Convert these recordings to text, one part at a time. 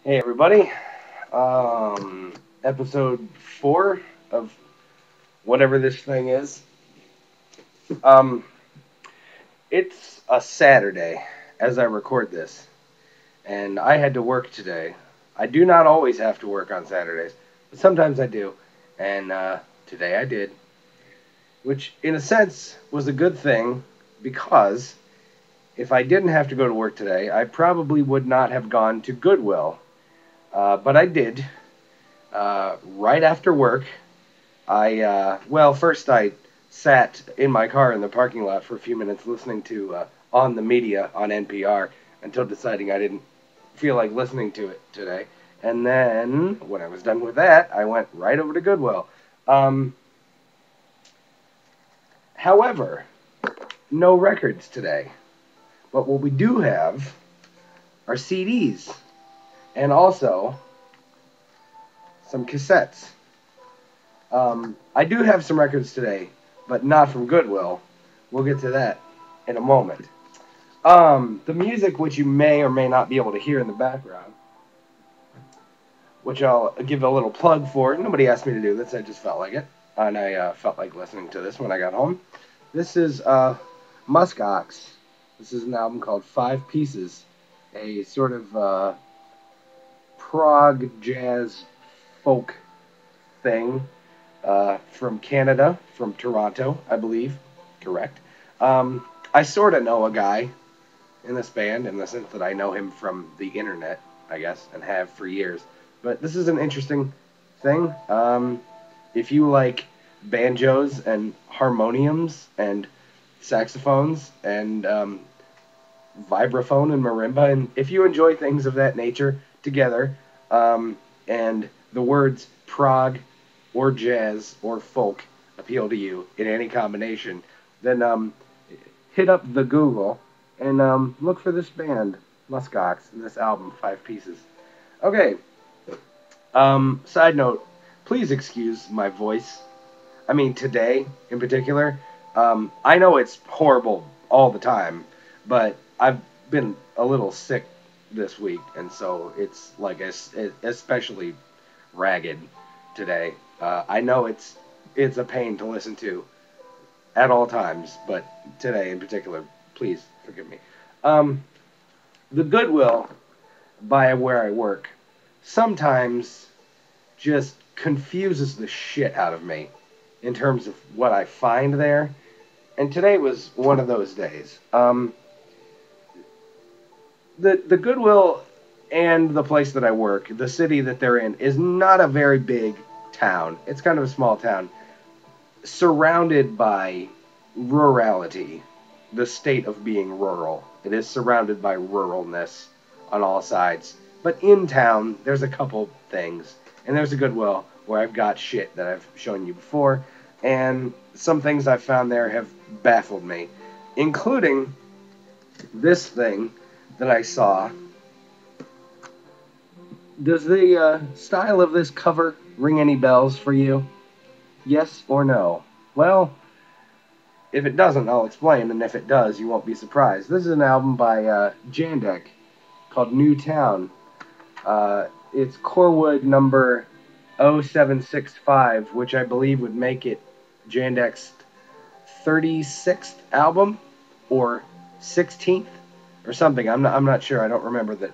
Hey everybody, episode 4 of whatever this thing is. Um, it's a Saturday as I record this, and I had to work today. I do not always have to work on Saturdays, but sometimes I do, and today I did, which in a sense was a good thing because if I didn't have to go to work today, I probably would not have gone to Goodwill, but I did. Right after work, first I sat in my car in the parking lot for a few minutes listening to On the Media on NPR until deciding I didn't feel like listening to it today. And then, when I was done with that, I went right over to Goodwill. Um, However, no records today. But what we do have are CDs and also some cassettes. I do have some records today, but not from Goodwill. We'll get to that in a moment. The music, which you may or may not be able to hear in the background, which I'll give a little plug for. Nobody asked me to do this, I just felt like it. And I felt like listening to this when I got home. This is Muskox. This is an album called Five Pieces, a sort of prog jazz folk thing from Canada, from Toronto, I believe. Correct. I sort of know a guy in this band in the sense that I know him from the internet, I guess, and have for years. But this is an interesting thing. If you like banjos and harmoniums and saxophones and vibraphone and marimba, and if you enjoy things of that nature together, and the words prog or jazz or folk appeal to you in any combination, then hit up the Google and look for this band, Muskox, and this album, Five Pieces. Okay. Side note, please excuse my voice. I mean, today in particular. I know it's horrible all the time, but I've been a little sick this week, and so it's like especially ragged today. I know it's a pain to listen to at all times, but today in particular, please forgive me. Um, the Goodwill by where I work sometimes just confuses the shit out of me in terms of what I find there. And today was one of those days. The Goodwill and the place that I work, the city that they're in, is not a very big town. It's kind of a small town, surrounded by rurality, the state of being rural. It is surrounded by ruralness on all sides. But in town, there's a couple things. And there's a Goodwill where I've got shit that I've shown you before. And some things I've found there have baffled me, including this thing that I saw. Does the style of this cover ring any bells for you? Yes or no? Well, if it doesn't, I'll explain, and if it does, you won't be surprised. This is an album by Jandek called New Town. It's Corewood number 0765, which I believe would make it Jandek's 36th album or 16th or something. I'm not sure. I don't remember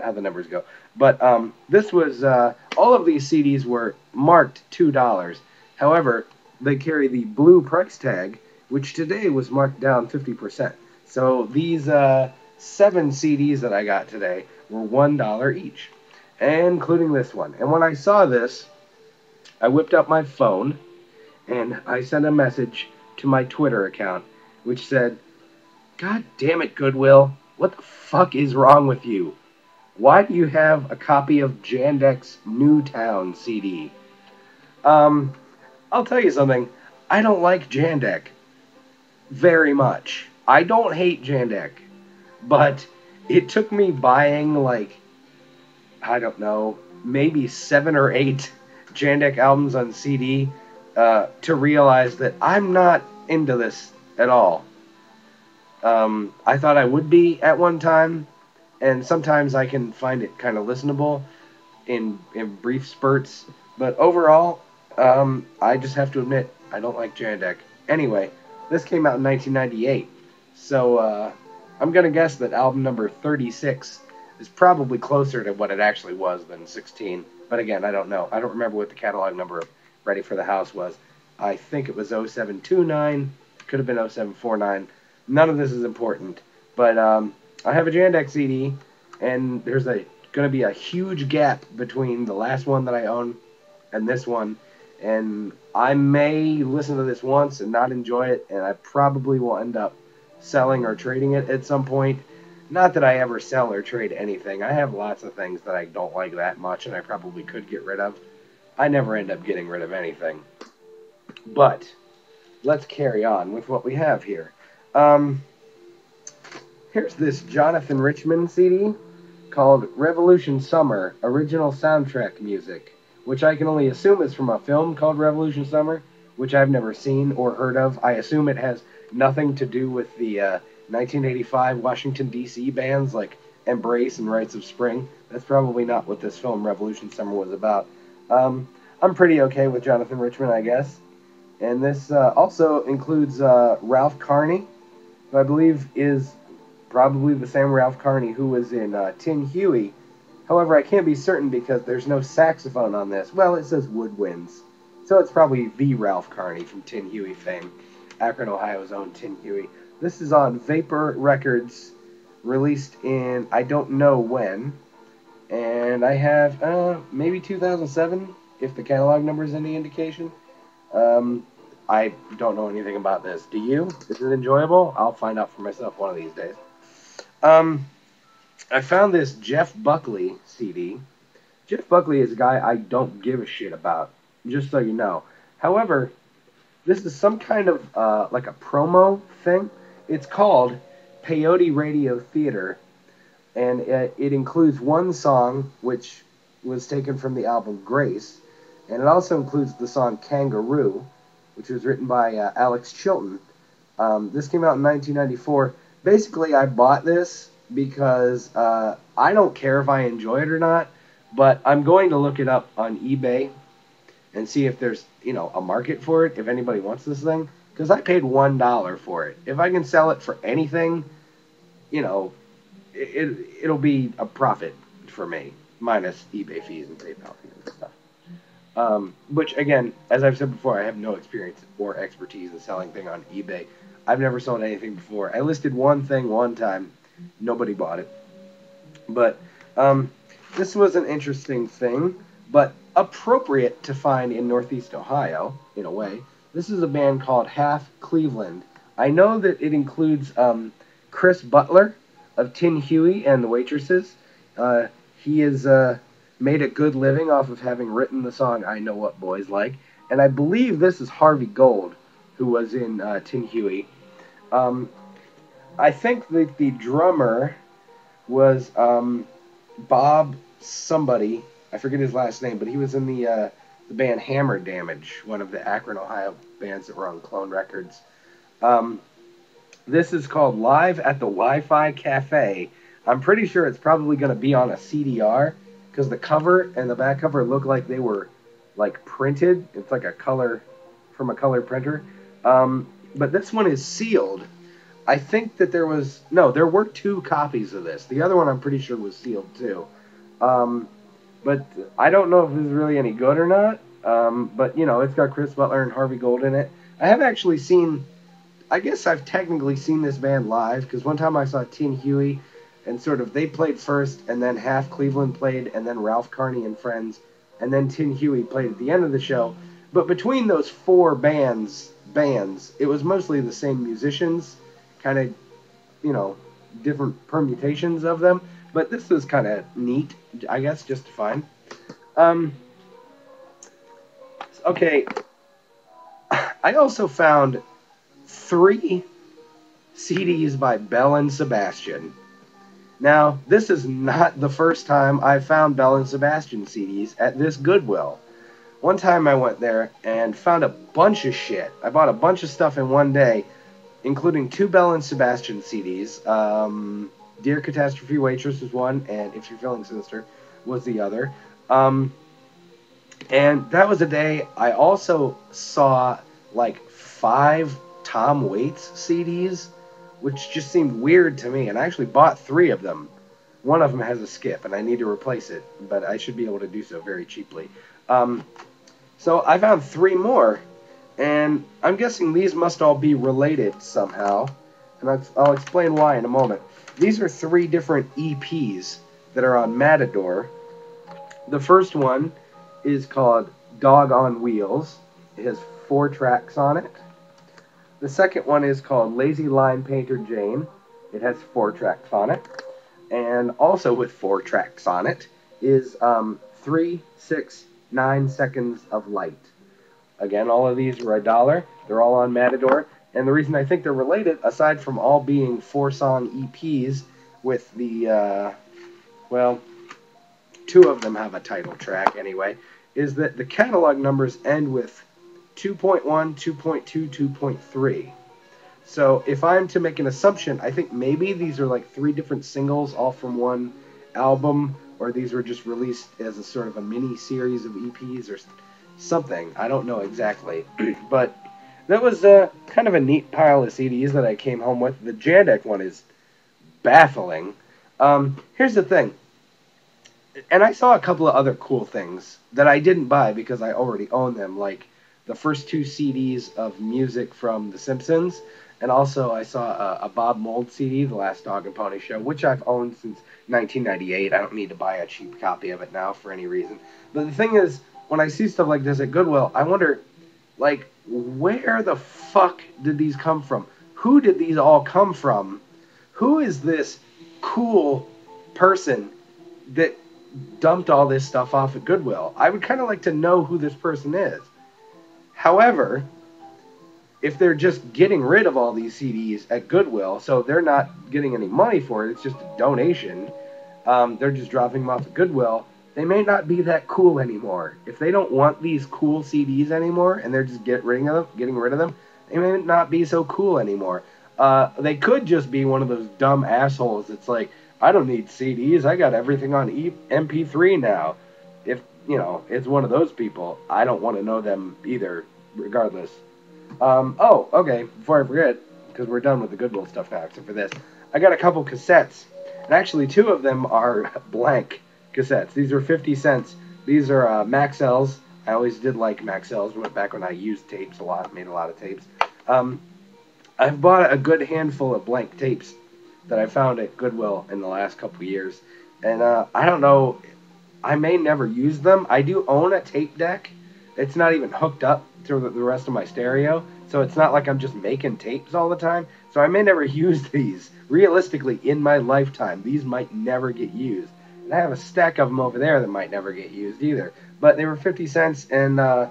how the numbers go. But this was all of these CDs were marked $2. However, they carry the blue price tag, which today was marked down 50%. So these 7 CDs that I got today were $1 each, including this one. And when I saw this, I whipped up my phone and I sent a message to my Twitter account, which said, "God damn it, Goodwill. What the fuck is wrong with you? Why do you have a copy of Jandek's Newtown CD?" I'll tell you something. I don't like Jandek very much. I don't hate Jandek, but it took me buying, like, I don't know, maybe 7 or 8 Jandek albums on CD to realize that I'm not into this at all. I thought I would be at one time, and sometimes I can find it kind of listenable in brief spurts. But overall, I just have to admit I don't like Jandek. Anyway, this came out in 1998, so I'm gonna guess that album number 36 is probably closer to what it actually was than 16. But again, I don't know. I don't remember what the catalog number of Ready for the House was. I think it was 0729. Could have been 0749. None of this is important. But I have a Jandek CD, and there's going to be a huge gap between the last one that I own and this one. And I may listen to this once and not enjoy it, and I probably will end up selling or trading it at some point. Not that I ever sell or trade anything. I have lots of things that I don't like that much, and I probably could get rid of. I never end up getting rid of anything. But let's carry on with what we have here. Here's this Jonathan Richman CD called Revolution Summer, Original Soundtrack Music, which I can only assume is from a film called Revolution Summer, which I've never seen or heard of. I assume it has nothing to do with the 1985 Washington, D.C. bands like Embrace and Rites of Spring. That's probably not what this film Revolution Summer was about. I'm pretty okay with Jonathan Richman, I guess. And this also includes Ralph Carney, who I believe is probably the same Ralph Carney who was in Tin Huey. However, I can't be certain because there's no saxophone on this. Well, it says woodwinds. So it's probably the Ralph Carney from Tin Huey fame. Akron, Ohio's own Tin Huey. This is on Vapor Records, released in I don't know when. And I have maybe 2007, if the catalog number is any indication. I don't know anything about this. Do you? Is it enjoyable? I'll find out for myself one of these days. I found this Jeff Buckley CD. Jeff Buckley is a guy I don't give a shit about, just so you know. However, this is some kind of like a promo thing. It's called Peyote Radio Theater, and it includes one song which was taken from the album Grace, and it also includes the song Kangaroo, which was written by Alex Chilton. This came out in 1994. Basically, I bought this because I don't care if I enjoy it or not, but I'm going to look it up on eBay and see if there's, a market for it, if anybody wants this thing, because I paid $1 for it. If I can sell it for anything, it'll be a profit for me, minus eBay fees and PayPal fees and stuff. Which, again, as I've said before, I have no experience or expertise in selling things on eBay. I've never sold anything before. I listed one thing one time. Nobody bought it. But this was an interesting thing, but appropriate to find in Northeast Ohio, in a way. This is a band called Half Cleveland. I know that it includes Chris Butler of Tin Huey and the Waitresses. He has made a good living off of having written the song I Know What Boys Like. And I believe this is Harvey Gold, who was in Tin Huey. I think that the drummer was Bob somebody. I forget his last name, but he was in the band Hammer Damage, one of the Akron, Ohio bands that were on Clone Records. This is called Live at the Wi-Fi Cafe. I'm pretty sure it's probably going to be on a CDR, because the cover and the back cover look like they were printed. It's like a color from a color printer. But this one is sealed. I think that there were 2 copies of this. The other one I'm pretty sure was sealed too. But I don't know if this is really any good or not. But, it's got Chris Butler and Harvey Gold in it. I have actually I guess I've technically seen this band live, because one time I saw Tin Huey, and they played first, and then Half Cleveland played, and then Ralph Carney and Friends, and then Tin Huey played at the end of the show. But between those 4 bands, it was mostly the same musicians, kind of, different permutations of them. But this was kind of neat, I guess, just to find. Okay, I also found 3 CDs by Bell and Sebastian. Now, this is not the first time I've found Bell and Sebastian CDs at this Goodwill. One time I went there and found a bunch of shit. I bought a bunch of stuff in one day, including 2 Bell and Sebastian CDs, Dear Catastrophe Waitress was one, and If You're Feeling Sinister was the other. Um, and that was a day I also saw like 5 Tom Waits CDs, which just seemed weird to me. And I actually bought 3 of them. One of them has a skip, and I need to replace it, but I should be able to do so very cheaply. Um, so I found 3 more, and I'm guessing these must all be related somehow, and I'll explain why in a moment. These are 3 different EPs that are on Matador. The first one is called Dog on Wheels. It has 4 tracks on it. The second one is called Lazy Line Painter Jane. It has 4 tracks on it. And also with 4 tracks on it is 3, 6, 9 Seconds of Light. Again, all of these are $1. They're all on Matador. And the reason I think they're related, aside from all being 4-song EPs with the, well, 2 of them have a title track anyway, is that the catalog numbers end with 2.1, 2.2, 2.3. So if I'm to make an assumption, I think maybe these are like 3 different singles all from one album, or these were just released as a sort of a mini series of EPs or something. I don't know exactly. But that was kind of a neat pile of CDs that I came home with. The Jandek one is baffling. Here's the thing. And I saw a couple of other cool things that I didn't buy because I already own them, like the first 2 CDs of music from The Simpsons, and also I saw a Bob Mould CD, The Last Dog and Pony Show, which I've owned since 1998. I don't need to buy a cheap copy of it now for any reason. But the thing is, when I see stuff like this at Goodwill, I wonder, like, where the fuck did these come from? Who did these all come from? Who is this cool person that dumped all this stuff off at Goodwill? I would kind of like to know who this person is. However, if they're just getting rid of all these CDs at Goodwill, so they're not getting any money for it, it's just a donation, they're just dropping them off at Goodwill, they may not be that cool anymore. If they don't want these cool CDs anymore, and they're just getting rid of them, they may not be so cool anymore. They could just be one of those dumb assholes that's like, I don't need CDs, I got everything on MP3 now. If, it's one of those people, I don't want to know them either, regardless. Oh, okay, before I forget, because we're done with the Goodwill stuff now, except for this, I got a couple cassettes, and actually 2 of them are blank cassettes. These are 50 cents. These are Maxells. I always did like Maxells, went back when I used tapes a lot, made a lot of tapes. I've bought a good handful of blank tapes that I found at Goodwill in the last couple of years, and I don't know, I may never use them. I do own a tape deck. It's not even hooked up to the rest of my stereo, so it's not like I'm just making tapes all the time, so I may never use these. Realistically, in my lifetime, these might never get used. And I have a stack of them over there that might never get used either. But they were 50 cents, and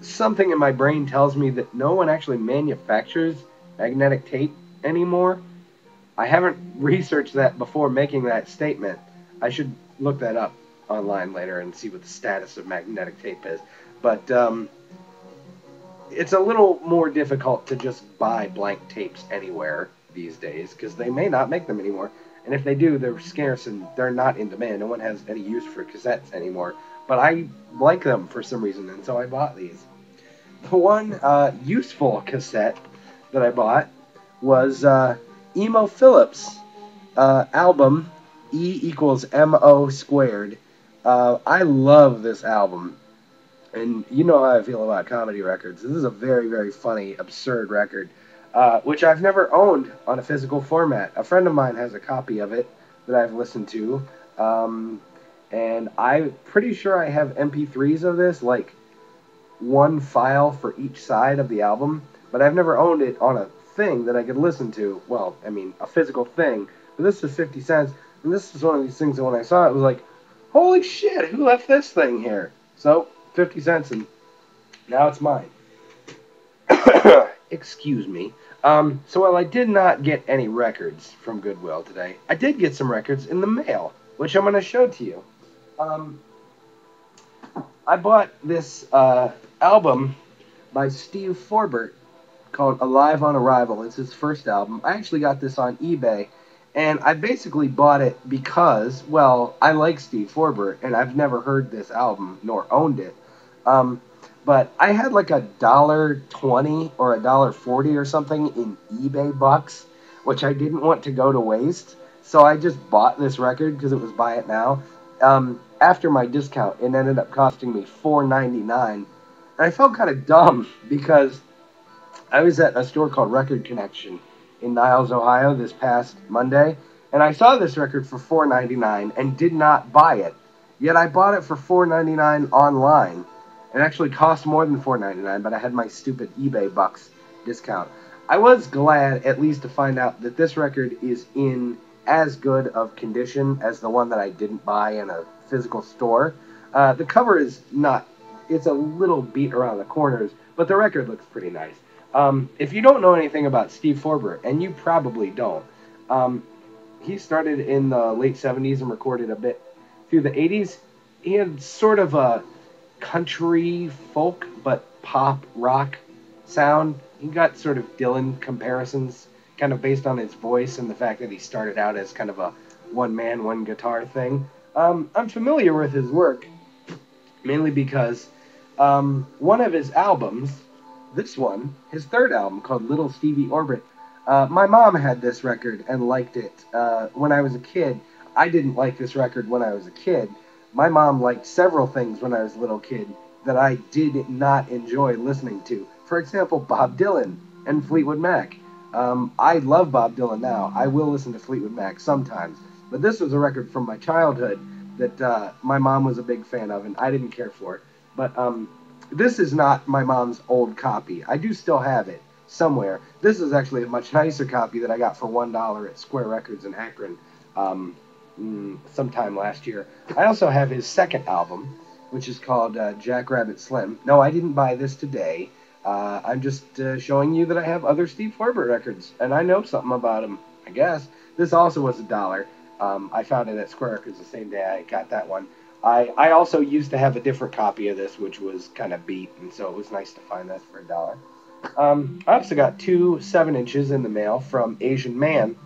something in my brain tells me that no one actually manufactures magnetic tape anymore. I haven't researched that before making that statement. I should look that up online later and see what the status of magnetic tape is. But it's a little more difficult to just buy blank tapes anywhere these days because they may not make them anymore. And if they do, they're scarce and they're not in demand. No one has any use for cassettes anymore. But I like them for some reason, and so I bought these. The one useful cassette that I bought was Emo Phillips' album E equals MO squared. I love this album. And you know how I feel about comedy records. This is a very, very funny, absurd record, which I've never owned on a physical format. A friend of mine has a copy of it that I've listened to, and I'm pretty sure I have MP3s of this, like one file for each side of the album, but I've never owned it on a thing that I could listen to. Well, I mean, a physical thing, but this is 50 cents, and this is one of these things that when I saw it, was like, holy shit, who left this thing here? So, 50 cents, and now it's mine. Excuse me. So while I did not get any records from Goodwill today, I did get some records in the mail, which I'm going to show to you. I bought this album by Steve Forbert called Alive on Arrival. It's his first album. I actually got this on eBay, And I basically bought it because, well, I like Steve Forbert, and I've never heard this album nor owned it. Um, but I had like $1.20 or $1.40 or something in eBay bucks, which I didn't want to go to waste. So I just bought this record because it was buy it now. After my discount, it ended up costing me $4.99, and I felt kind of dumb because I was at a store called Record Connection in Niles, Ohio this past Monday, and I saw this record for $4.99 and did not buy it. Yet I bought it for $4.99 online. It actually cost more than $4.99, but I had my stupid eBay bucks discount. I was glad at least to find out that this record is in as good of condition as the one that I didn't buy in a physical store. The cover is not, it's a little beat around the corners, but the record looks pretty nice. If you don't know anything about Steve Forbert, and you probably don't, he started in the late 70s and recorded a bit through the 80s. He had sort of a country folk but pop rock sound. He got sort of Dylan comparisons, kind of based on his voice and the fact that he started out as kind of a one man, one guitar thing. I'm familiar with his work, mainly because one of his albums, this one, his third album called Little Stevie Orbit, my mom had this record and liked it when I was a kid. I didn't like this record when I was a kid. My mom liked several things when I was a little kid that I did not enjoy listening to. For example, Bob Dylan and Fleetwood Mac. I love Bob Dylan now. I will listen to Fleetwood Mac sometimes. But this was a record from my childhood that my mom was a big fan of, and I didn't care for. But this is not my mom's old copy. I do still have it somewhere. This is actually a much nicer copy that I got for $1 at Square Records in Akron sometime last year. I also have his second album, which is called Jackrabbit Slim. No, I didn't buy this today. I'm just showing you that I have other Steve Forbert records, and I know something about him, I guess. This also was $1. I found it at Square Records the same day I got that one. I also used to have a different copy of this, which was kind of beat, and so it was nice to find that for $1. I also got two 7-inches in the mail from Asian Man,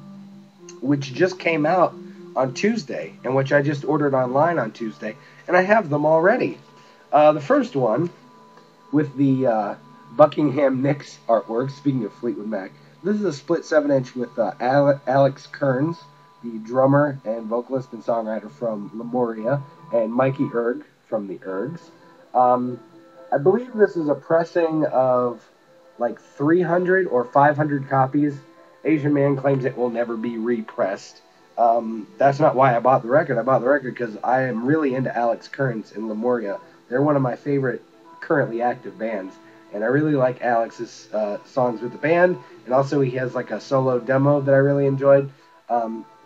which just came out on Tuesday, and which I just ordered online on Tuesday, and I have them already. The first one, with the Buckingham Nicks artwork, speaking of Fleetwood Mac, this is a split 7-inch with Alex Kearns, the drummer and vocalist and songwriter from Lemuria, and Mikey Erg from the Ergs. I believe this is a pressing of like 300 or 500 copies. Asian Man claims it will never be repressed. That's not why I bought the record. I bought the record because I am really into Alex Kearns and Lemuria. They're one of my favorite currently active bands, and I really like Alex's songs with the band, and also he has like a solo demo that I really enjoyed.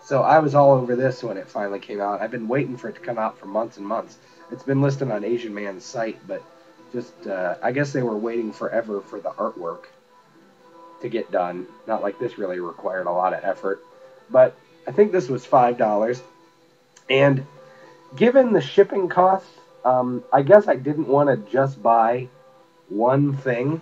So I was all over this when it finally came out. I've been waiting for it to come out for months and months. It's been listed on Asian Man's site, but just I guess they were waiting forever for the artwork to get done. Not like this really required a lot of effort. But I think this was $5. And given the shipping costs, I guess I didn't want to just buy one thing.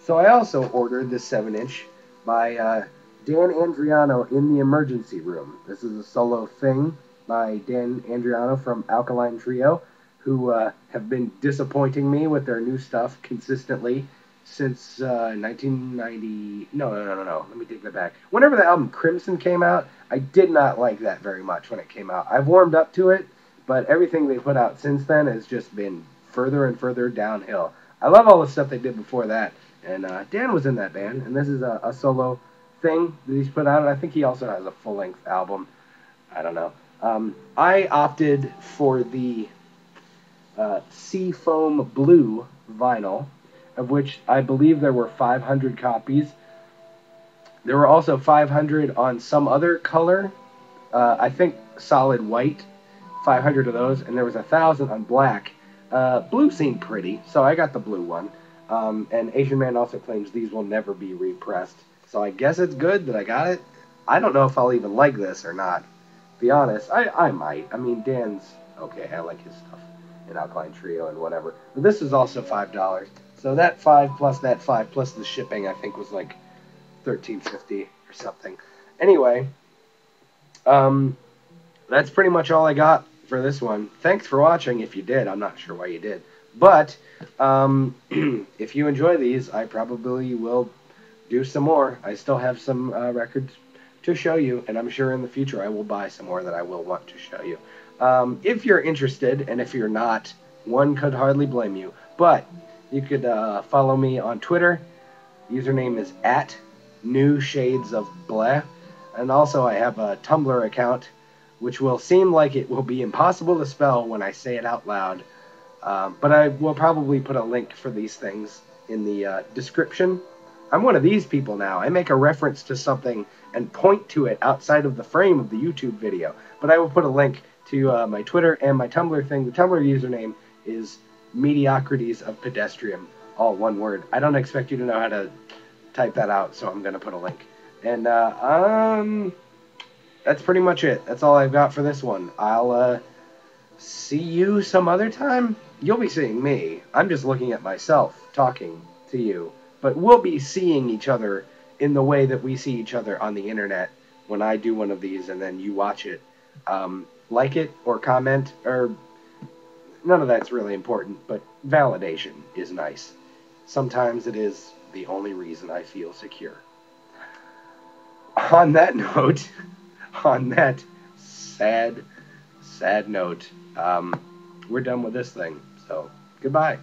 So I also ordered this 7-inch by Dan Andriano in the Emergency Room. This is a solo thing by Dan Andriano from Alkaline Trio, who have been disappointing me with their new stuff consistently since 1990. No. Let me take that back. Whenever the album Crimson came out, I did not like that very much when it came out. I've warmed up to it, but everything they put out since then has just been further and further downhill. I love all the stuff they did before that, and Dan was in that band, and this is a solo thing that he's put out, and I think he also has a full-length album. I don't know. I opted for the Seafoam Blue vinyl, of which I believe there were 500 copies. There were also 500 on some other color, I think solid white, 500 of those, and there was 1,000 on black. Blue seemed pretty, so I got the blue one. And Asian Man also claims these will never be repressed. So I guess it's good that I got it. I don't know if I'll even like this or not. To be honest, I might. I mean, Dan's okay. I like his stuff in Alkaline Trio and whatever. But this is also $5. So that 5 plus that 5 plus the shipping, I think, was like $13.50 or something. Anyway, That's pretty much all I got for this one. Thanks for watching if you did. I'm not sure why you did. But if you enjoy these, I probably will do some more. I still have some records to show you, and I'm sure in the future I will buy some more that I will want to show you. If you're interested, and if you're not, one could hardly blame you. But you could follow me on Twitter. Username is at New Shades of Bleh. And also I have a Tumblr account, which will seem like it will be impossible to spell when I say it out loud. But I will probably put a link for these things in the description. I'm one of these people now. I make a reference to something and point to it outside of the frame of the YouTube video. But I will put a link to my Twitter and my Tumblr thing. The Tumblr username is Mediocrities of Pedestrian, all one word. I don't expect you to know how to type that out, so I'm going to put a link. And that's pretty much it. That's all I've got for this one. I'll see you some other time. You'll be seeing me. I'm just looking at myself talking to you. But we'll be seeing each other in the way that we see each other on the internet when I do one of these and then you watch it. Like it or comment, or none of that's really important, but validation is nice. Sometimes it is the only reason I feel secure. On that note, on that sad note, we're done with this thing. So, goodbye.